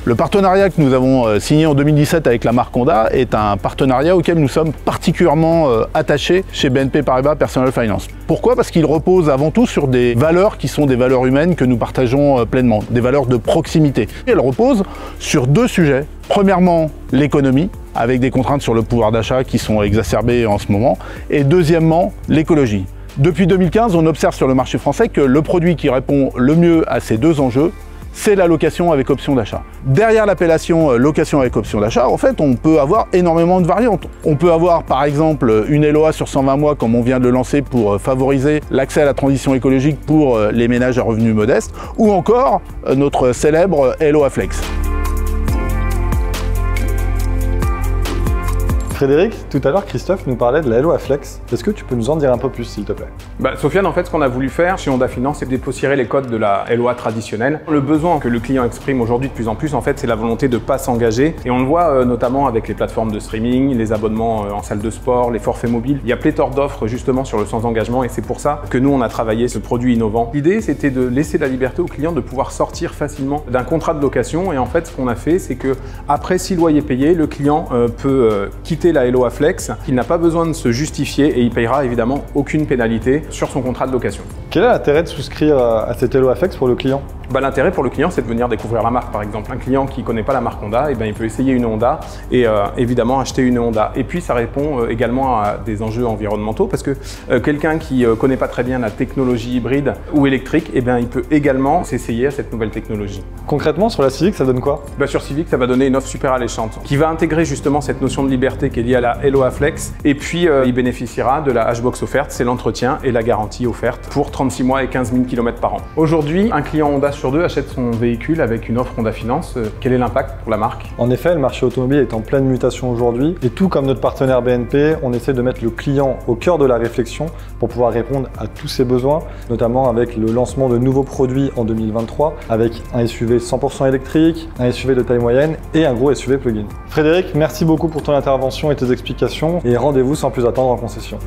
Le partenariat que nous avons signé en 2017 avec la marque Honda est un partenariat auquel nous sommes particulièrement attachés chez BNP Paribas Personal Finance. Pourquoi? Parce qu'il repose avant tout sur des valeurs qui sont des valeurs humaines que nous partageons pleinement, des valeurs de proximité. Elle repose sur deux sujets. Premièrement, l'économie, avec des contraintes sur le pouvoir d'achat qui sont exacerbées en ce moment. Et deuxièmement, l'écologie. Depuis 2015, on observe sur le marché français que le produit qui répond le mieux à ces deux enjeux, c'est la location avec option d'achat. Derrière l'appellation location avec option d'achat, en fait, on peut avoir énormément de variantes. On peut avoir par exemple une LOA sur 120 mois comme on vient de le lancer pour favoriser l'accès à la transition écologique pour les ménages à revenus modestes, ou encore notre célèbre LOA Flex. Frédéric, tout à l'heure, Christophe nous parlait de la LOA Flex. Est-ce que tu peux nous en dire un peu plus, s'il te plaît? Sofiane, en fait, ce qu'on a voulu faire chez Honda Finance, c'est dépoussiérer les codes de la LOA traditionnelle. Le besoin que le client exprime aujourd'hui de plus en plus, en fait, c'est la volonté de ne pas s'engager. Et on le voit notamment avec les plateformes de streaming, les abonnements en salle de sport, les forfaits mobiles. Il y a pléthore d'offres justement sur le sans engagement et c'est pour ça que nous, on a travaillé ce produit innovant. L'idée, c'était de laisser la liberté au client de pouvoir sortir facilement d'un contrat de location. Et en fait, ce qu'on a fait, c'est que après 6 loyers payés, le client peut quitter la LOA Flex, il n'a pas besoin de se justifier et il payera évidemment aucune pénalité sur son contrat de location. Quel est l'intérêt de souscrire à cette LOA Flex pour le client? L'intérêt pour le client, c'est de venir découvrir la marque. Par exemple, un client qui ne connaît pas la marque Honda, il peut essayer une Honda et évidemment acheter une Honda. Et puis, ça répond également à des enjeux environnementaux parce que quelqu'un qui ne connaît pas très bien la technologie hybride ou électrique, il peut également s'essayer à cette nouvelle technologie. Concrètement, sur la Civic, ça donne quoi? Sur Civic, ça va donner une offre super alléchante qui va intégrer justement cette notion de liberté qui est liée à la LOA Flex. Et puis, il bénéficiera de la Hbox offerte, c'est l'entretien et la garantie offerte pour 36 mois et 15 000 km par an. Aujourd'hui, un client Honda sur 2 achète son véhicule avec une offre Honda Finance. Quel est l'impact pour la marque? En effet, le marché automobile est en pleine mutation aujourd'hui et tout comme notre partenaire BNP, on essaie de mettre le client au cœur de la réflexion pour pouvoir répondre à tous ses besoins, notamment avec le lancement de nouveaux produits en 2023 avec un SUV 100% électrique, un SUV de taille moyenne et un gros SUV plug-in. Frédéric, merci beaucoup pour ton intervention et tes explications et rendez-vous sans plus attendre en concession.